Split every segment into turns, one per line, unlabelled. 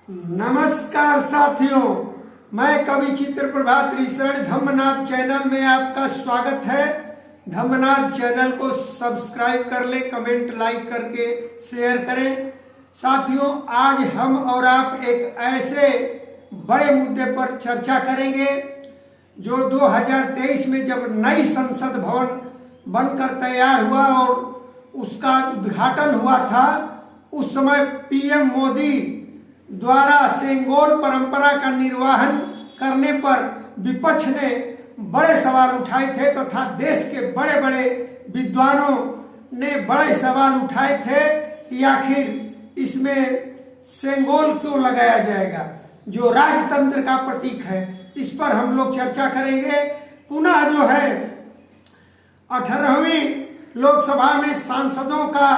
नमस्कार साथियों, मैं कवि चित्र प्रभात त्रिशरण धम्मनाथ चैनल में आपका स्वागत है। धम्मनाथ चैनल को सब्सक्राइब कर ले, कमेंट लाइक करके शेयर करें। साथियों, आज हम और आप एक ऐसे बड़े मुद्दे पर चर्चा करेंगे जो 2023 में जब नई संसद भवन बनकर तैयार हुआ और उसका उद्घाटन हुआ था, उस समय पीएम मोदी द्वारा सेंगोल परंपरा का निर्वहन करने पर विपक्ष ने बड़े सवाल उठाए थे तथा देश के बड़े बड़े विद्वानों ने बड़े सवाल उठाए थे कि आखिर इसमें सेंगोल क्यों लगाया जाएगा, जो राजतंत्र का प्रतीक है। इस पर हम लोग चर्चा करेंगे। पुनः जो है 18वीं लोकसभा में सांसदों का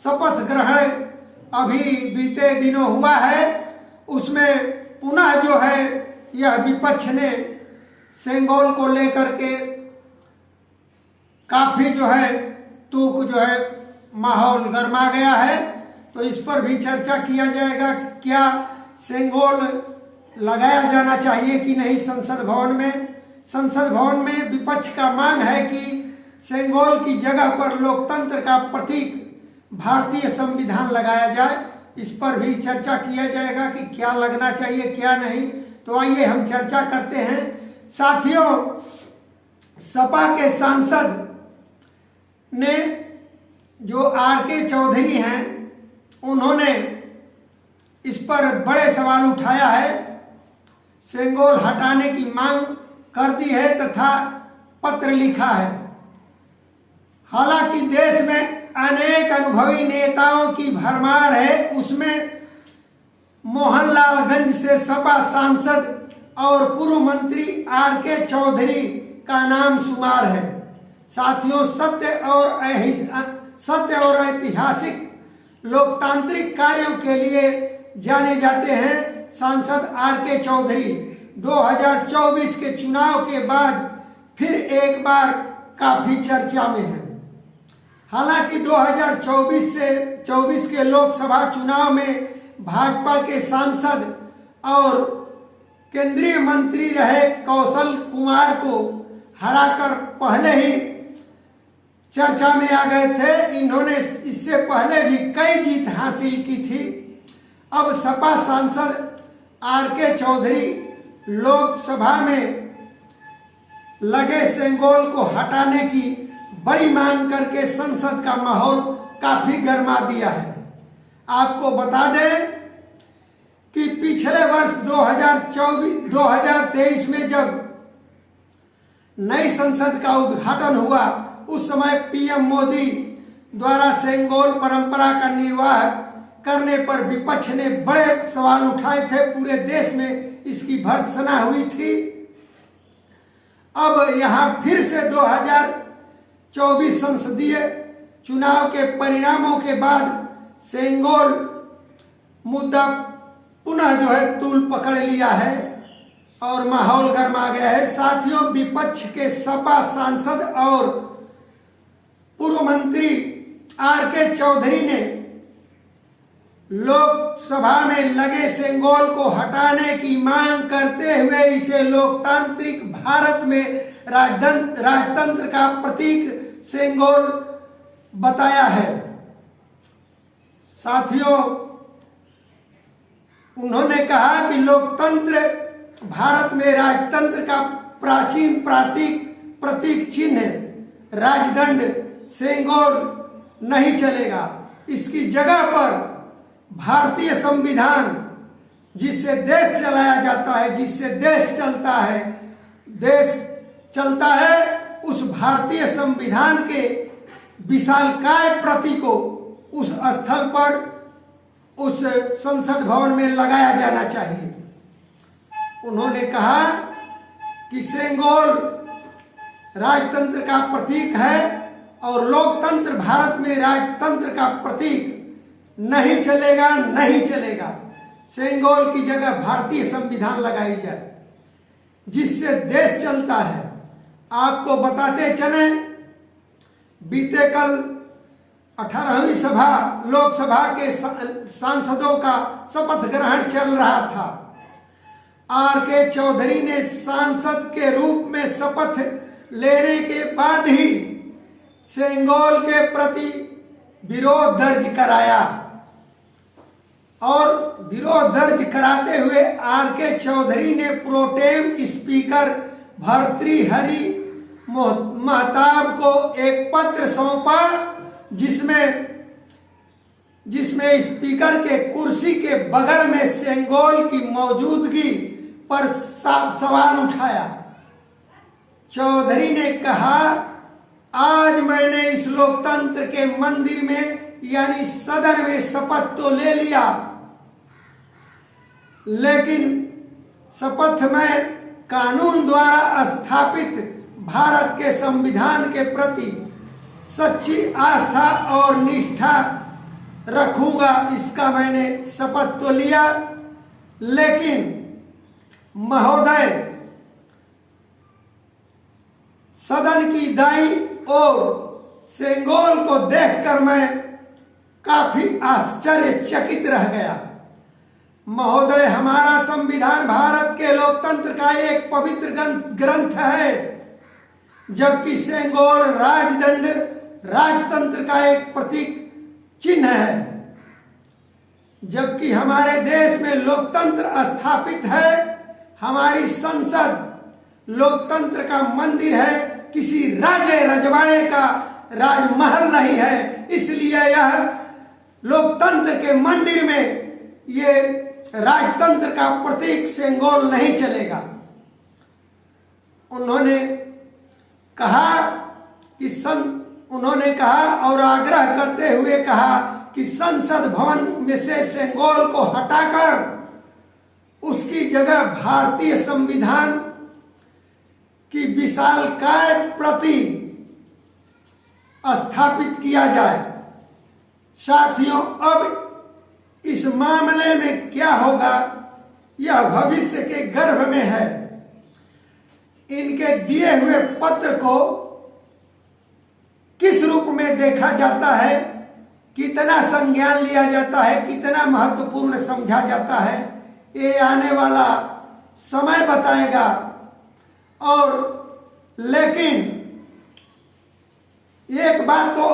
शपथ ग्रहण अभी बीते दिनों हुआ है। उसमें पुनः जो है यह विपक्ष ने सेंगोल को लेकर के काफी जो है माहौल गर्मा गया है। तो इस पर भी चर्चा किया जाएगा, क्या सेंगोल लगाया जाना चाहिए कि नहीं संसद भवन में। संसद भवन में विपक्ष का मांग है कि सेंगोल की जगह पर लोकतंत्र का प्रतीक भारतीय संविधान लगाया जाए। इस पर भी चर्चा किया जाएगा कि क्या लगना चाहिए क्या नहीं। तो आइए हम चर्चा करते हैं। साथियों, सपा के सांसद ने जो आर.के. चौधरी हैं, उन्होंने इस पर बड़े सवाल उठाया है, सेंगोल हटाने की मांग कर दी है तथा पत्र लिखा है। हालांकि देश में अनेक अनुभवी नेताओं की भरमार है, उसमें मोहनलालगंज से सपा सांसद और पूर्व मंत्री आर.के. चौधरी का नाम शुमार है। साथियों, सत्य और ऐतिहासिक लोकतांत्रिक कार्यों के लिए जाने जाते हैं सांसद आर.के. चौधरी। 2024 के चुनाव के बाद फिर एक बार काफी चर्चा में है। हालांकि 2024 के लोकसभा चुनाव में भाजपा के सांसद और केंद्रीय मंत्री रहे कौशल कुमार को हराकर पहले ही चर्चा में आ गए थे। इन्होंने इससे पहले भी कई जीत हासिल की थी। अब सपा सांसद आर.के. चौधरी लोकसभा में लगे सेंगोल को हटाने की बड़ी मांग करके संसद का माहौल काफी गर्मा दिया है। आपको बता दें कि पिछले वर्ष 2023 में जब नई संसद का उद्घाटन हुआ, उस समय पीएम मोदी द्वारा सेंगोल परंपरा का निर्वाह करने पर विपक्ष ने बड़े सवाल उठाए थे। पूरे देश में इसकी भर्त्सना हुई थी। अब यहां फिर से 2024 संसदीय चुनाव के परिणामों के बाद सेंगोल मुद्दा पुनः जो है तूल पकड़ लिया है और माहौल गर्मा गया है। साथियों, विपक्ष के सपा सांसद और पूर्व मंत्री आर.के. चौधरी ने लोकसभा में लगे सेंगोल को हटाने की मांग करते हुए इसे लोकतांत्रिक भारत में राजतंत्र का प्रतीक सेंगोल बताया है। साथियों, उन्होंने कहा कि लोकतंत्र भारत में राजतंत्र का प्राचीन प्रतीक चिन्ह राजदंड सेंगोल नहीं चलेगा। इसकी जगह पर भारतीय संविधान, जिससे देश चलाया जाता है, जिससे देश चलता है, उस भारतीय संविधान के विशालकाय प्रति को उस स्थल पर, उस संसद भवन में लगाया जाना चाहिए। उन्होंने कहा कि सेंगोल राजतंत्र का प्रतीक है और लोकतंत्र भारत में राजतंत्र का प्रतीक नहीं चलेगा। सेंगोल की जगह भारतीय संविधान लगाई जाए, जिससे देश चलता है। आपको बताते चलें, बीते कल 18वीं सभा लोकसभा के सांसदों का शपथ ग्रहण चल रहा था। आर के चौधरी ने सांसद के रूप में शपथ लेने के बाद ही सेंगोल के प्रति विरोध दर्ज कराया और विरोध दर्ज कराते हुए आर के चौधरी ने प्रोटेम स्पीकर भर्तृहरि महताब को एक पत्र सौंपा जिसमें स्पीकर के कुर्सी के बगल में सेंगोल की मौजूदगी पर सवाल उठाया। चौधरी ने कहा, आज मैंने इस लोकतंत्र के मंदिर में यानी सदन में शपथ तो ले लिया, लेकिन शपथ में कानून द्वारा स्थापित भारत के संविधान के प्रति सच्ची आस्था और निष्ठा रखूंगा। इसका मैंने शपथ तो लिया, लेकिन महोदय, सदन की दाई ओर सेंगोल को देखकर मैं काफी आश्चर्यचकित रह गया। महोदय, हमारा संविधान भारत के लोकतंत्र का एक पवित्र ग्रंथ है, जबकि सेंगोल राजतंत्र का एक प्रतीक चिन्ह है। जबकि हमारे देश में लोकतंत्र स्थापित है, हमारी संसद लोकतंत्र का मंदिर है, किसी राजे रजवाड़े का राजमहल नहीं है। इसलिए यह लोकतंत्र के मंदिर में ये राजतंत्र का प्रतीक सेंगोल नहीं चलेगा। उन्होंने कहा और आग्रह करते हुए कहा कि संसद भवन में से सेंगोल को हटाकर उसकी जगह भारतीय संविधान की विशालकाय प्रति स्थापित किया जाए। साथियों, अब इस मामले में क्या होगा, यह भविष्य के गर्भ में है। इनके दिए हुए पत्र को किस रूप में देखा जाता है, कितना संज्ञान लिया जाता है, कितना महत्वपूर्ण समझा जाता है, ये आने वाला समय बताएगा। और लेकिन एक बात तो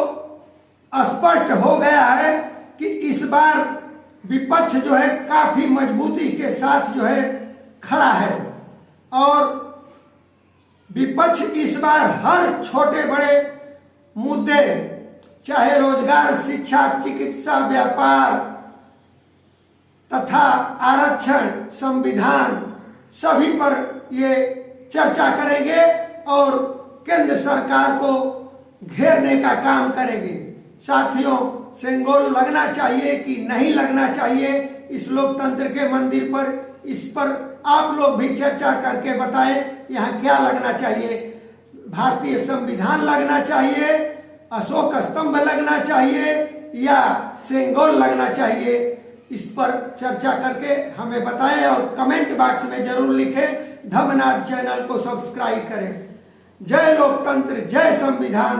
स्पष्ट हो गया है कि इस बार विपक्ष जो है काफी मजबूती के साथ जो है खड़ा है और विपक्ष इस बार हर छोटे बड़े मुद्दे, चाहे रोजगार, शिक्षा, चिकित्सा, व्यापार तथा आरक्षण, संविधान, सभी पर ये चर्चा करेंगे और केंद्र सरकार को घेरने का काम करेंगे। साथियों, सेंगोल लगना चाहिए कि नहीं लगना चाहिए इस लोकतंत्र के मंदिर पर, इस पर आप लोग भी चर्चा करके बताएं यहाँ क्या लगना चाहिए। भारतीय संविधान लगना चाहिए, अशोक स्तंभ लगना चाहिए या सेंगोल लगना चाहिए, इस पर चर्चा करके हमें बताएं और कमेंट बॉक्स में जरूर लिखें। धम्मनाद चैनल को सब्सक्राइब करें। जय लोकतंत्र, जय संविधान।